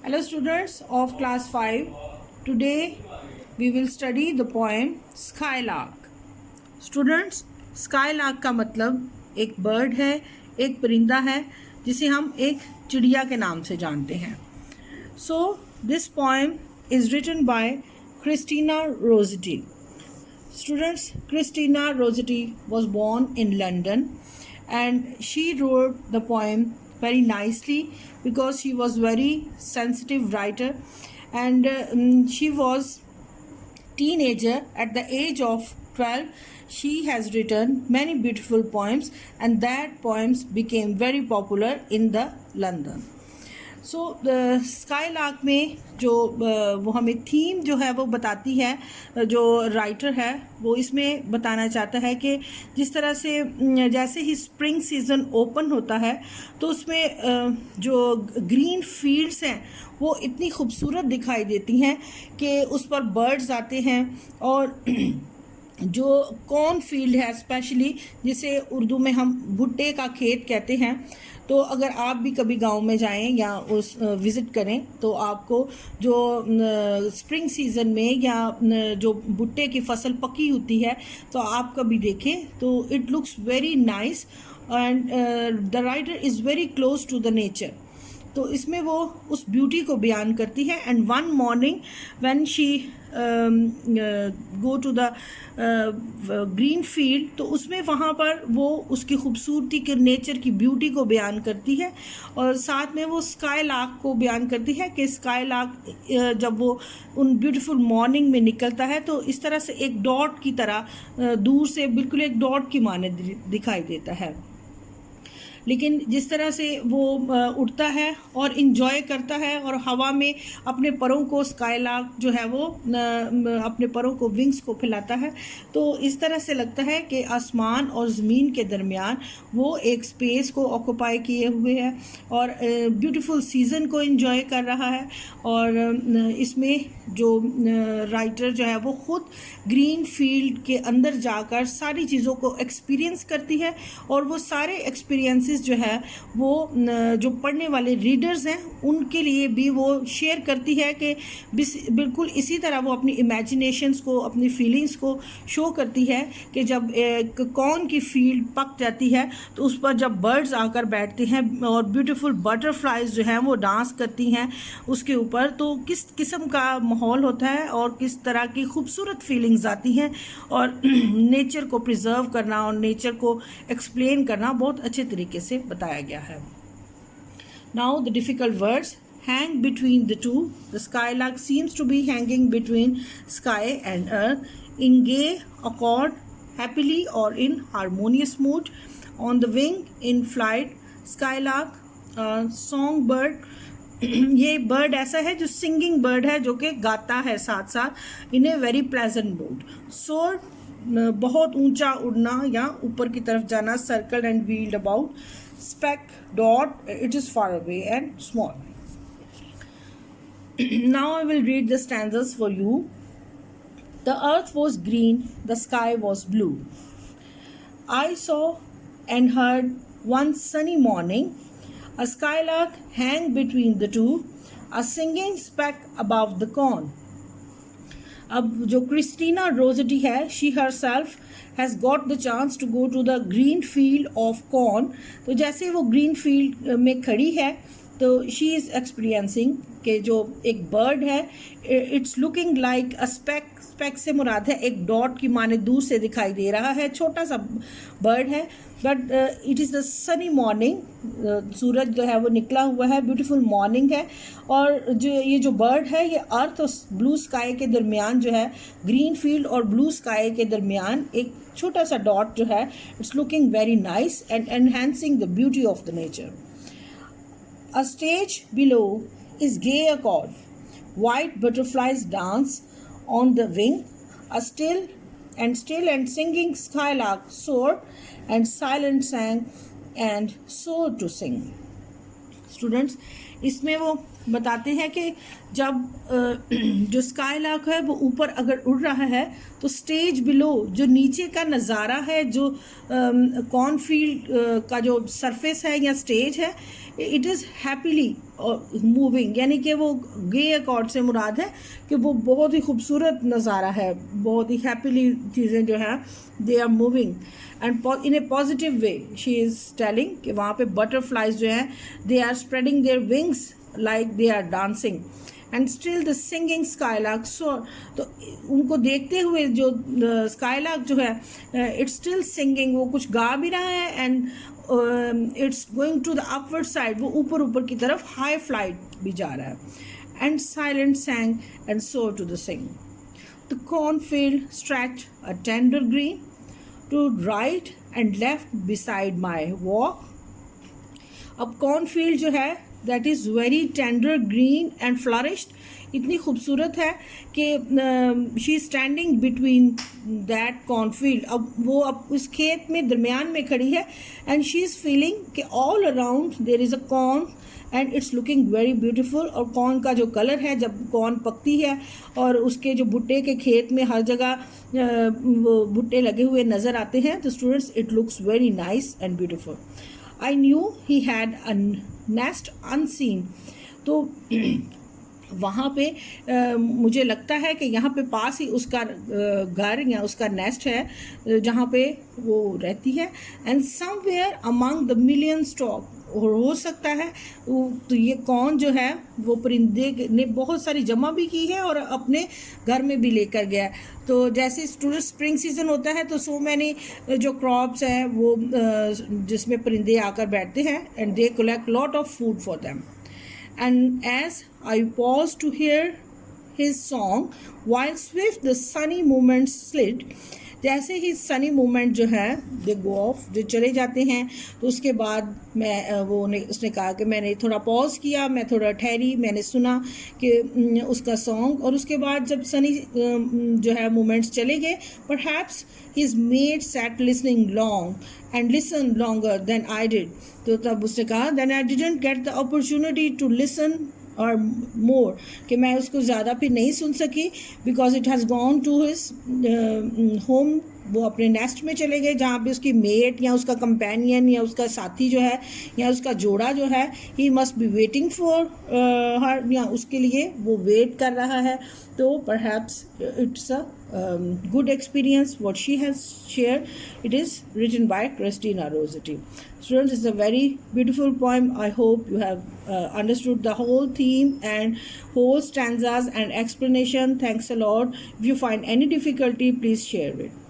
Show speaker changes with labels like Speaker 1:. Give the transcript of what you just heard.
Speaker 1: Hello students of class 5. Today we will study the poem Skylark. Students, Skylark का मतलब एक bird है, एक परिंदा है जिसे हम एक चिड़िया के नाम से जानते हैं. So this poem is written by Christina Rossetti. Students, Christina Rossetti was born in London and she wrote the poem very nicely because she was very sensitive writer and she was teenager. At the age of 12 she has written many beautiful poems and that poems became very popular in the London. So skylark में जो वो हमें theme जो है वो बताती है, जो राइटर है वो इसमें बताना चाहता है कि जिस तरह से जैसे ही स्प्रिंग सीज़न ओपन होता है तो उसमें जो ग्रीन फील्ड्स हैं वो इतनी खूबसूरत दिखाई देती हैं कि उस पर बर्ड्स आते हैं और जो कॉर्न फील्ड है स्पेशली, जिसे उर्दू में हम भुट्टे का खेत कहते हैं, तो अगर आप भी कभी गांव में जाएं या उस विज़िट करें तो आपको जो स्प्रिंग सीज़न में या जो भुट्टे की फसल पकी होती है तो आप कभी देखें तो it looks very nice and the writer is very close to the nature. तो इसमें वो उस ब्यूटी को बयान करती है. And one morning when she go to the green field, तो उसमें वहाँ पर वो उसकी खूबसूरती के नेचर की ब्यूटी को बयान करती है और साथ में वो स्काईलार्क को बयान करती है कि स्काईलार्क जब वो उन ब्यूटीफुल मॉर्निंग में निकलता है तो इस तरह से एक डॉट की तरह दूर से बिल्कुल एक डॉट की माने दिखाई देता है, लेकिन जिस तरह से वो उड़ता है और इन्जॉय करता है और हवा में अपने परों को, स्काईलार्क जो है वो अपने परों को, विंग्स को फैलाता है, तो इस तरह से लगता है कि आसमान और ज़मीन के दरमियान वो एक स्पेस को ऑक्यूपाई किए हुए है और ब्यूटीफुल सीज़न को इन्जॉय कर रहा है. और इसमें जो राइटर जो है वो ख़ुद ग्रीन फील्ड के अंदर जाकर सारी चीज़ों को एक्सपीरियंस करती है और वो सारे एक्सपीरियंसेस जो है वो जो पढ़ने वाले रीडर्स हैं उनके लिए भी वो शेयर करती है कि बिल्कुल इसी तरह वो अपनी इमेजिनेशंस को, अपनी फीलिंग्स को शो करती है कि जब एक कॉर्न की फील्ड पक जाती है तो उस पर जब बर्ड्स आकर बैठते हैं और ब्यूटीफुल बटरफ्लाइज जो हैं वो डांस करती हैं उसके ऊपर, तो किस किस्म का माहौल होता है और किस तरह की खूबसूरत फीलिंग्स आती हैं. और नेचर को प्रिजर्व करना और नेचर को एक्सप्लेन करना बहुत अच्छे तरीके से बताया गया है. Now the difficult words. Hang between the two. The skylark seems to be hanging between sky and earth in gay accord, happily or in harmonious mood. On the wing, in flight, skylark, songbird. ये bird ऐसा है जो singing bird है, जो कि गाता है साथ साथ in a very pleasant mood. Soar, बहुत ऊंचा उड़ना या ऊपर की तरफ जाना. Circle and wheeled about. Speck, dot, it is far away and small. Now I will read the stanzas for you. The earth was green, the sky was blue. I saw and heard one sunny morning a skylark hang between the two, a singing speck above the corn. अब जो Christina Rossetti है, she herself has got the chance to go to the green field of corn. तो जैसे वो green field में खड़ी है तो शी इज़ एक्सपीरियंसिंग कि जो एक बर्ड है, it's looking like a speck. Speck से मुराद है एक डॉट की माने दूर से दिखाई दे रहा है, छोटा सा बर्ड है. But it is the sunny morning. सूरज जो है वो निकला हुआ है, ब्यूटीफुल मॉर्निंग है और जो बर्ड है ये अर्थ और ब्लू स्काई के दरमियान जो है, ग्रीन फील्ड और ब्लू स्काई के दरमियान एक छोटा सा डॉट जो है, it's looking very nice and enhancing the beauty of the nature. A stage below is gay accord. White butterflies dance on the wing. A still and singing skylark soared and silent sang and soared to sing. Students, इसमें वो बताते हैं कि जब जो skylark है वो ऊपर अगर उड़ रहा है तो स्टेज बिलो जो नीचे का नज़ारा है, जो कॉर्नफील्ड का जो सरफेस है या स्टेज है, इट इज़ हैप्पीली मूविंग, यानी कि वो गे अकॉर्ड से मुराद है कि वो बहुत ही खूबसूरत नज़ारा है, बहुत ही हैप्पीली चीज़ें जो है they are moving and in a positive way she is telling कि वहाँ पे बटरफ्लाइज जो हैं they are spreading their wings like they are dancing and still the singing skylark so, तो उनको देखते हुए जो स्काईलार्क जो है इट्स स्टिल सिंगिंग, वो कुछ गा भी रहा है and it's going to the upward side, वो ऊपर ऊपर की तरफ हाई फ्लाइट भी जा रहा है. And silent sang and so to the sing the cornfield stretched a tender green to right and left beside my walk. अब कॉर्नफील्ड जो है that is very tender green and flourished, इतनी खूबसूरत है कि she standing between that cornfield. अब वो अब उस खेत में दरमियान में खड़ी है एंड शी इज़ फीलिंग कि all around there is a corn and it's looking very beautiful. और कॉर्न का जो कलर है जब कॉर्न पकती है और उसके जो भुट्टे के खेत में हर जगह वो भुट्टे लगे हुए नज़र आते हैं, तो students it looks very nice and beautiful. I knew he had a nest unseen. तो वहाँ पे मुझे लगता है कि यहाँ पे पास ही उसका घर या उसका नेस्ट है जहाँ पे वो रहती है. And somewhere among the million stock, और हो सकता है तो ये कौन जो है वो परिंदे ने बहुत सारी जमा भी की है और अपने घर में भी लेकर गया. तो जैसे स्टूडेंट स्प्रिंग सीजन होता है तो सो मैनी जो क्रॉप्स हैं वो जिसमें परिंदे आकर बैठते हैं and they collect lot of food for them. And as I paused to hear his song, while swift the sunny moments slid, जैसे ही सनी मोमेंट जो है दे गो ऑफ, जो चले जाते हैं, तो उसके बाद मैं उसने कहा कि मैंने थोड़ा पॉज किया, मैं थोड़ा ठहरी, मैंने सुना कि उसका सॉन्ग, और उसके बाद जब सनी जो है मोमेंट्स चले गए, perhaps his maid sat listening long and listen longer than I did. तो तब उसने कहा then I didn't get the opportunity to listen और मोर, कि मैं उसको ज़्यादा फिर नहीं सुन सकी because it has gone to his home. वो अपने नेस्ट में चले गए जहाँ पे उसकी मेट या उसका कंपेनियन या उसका साथी जो है या उसका जोड़ा जो है he must be waiting for her, या उसके लिए वो वेट कर रहा है. तो perhaps it's a good experience what she has shared. It is written by Christina Rossetti. Students, it's a very beautiful poem. I hope you have understood the whole theme and whole stanzas and explanation. Thanks a lot. If you find any difficulty, please share it.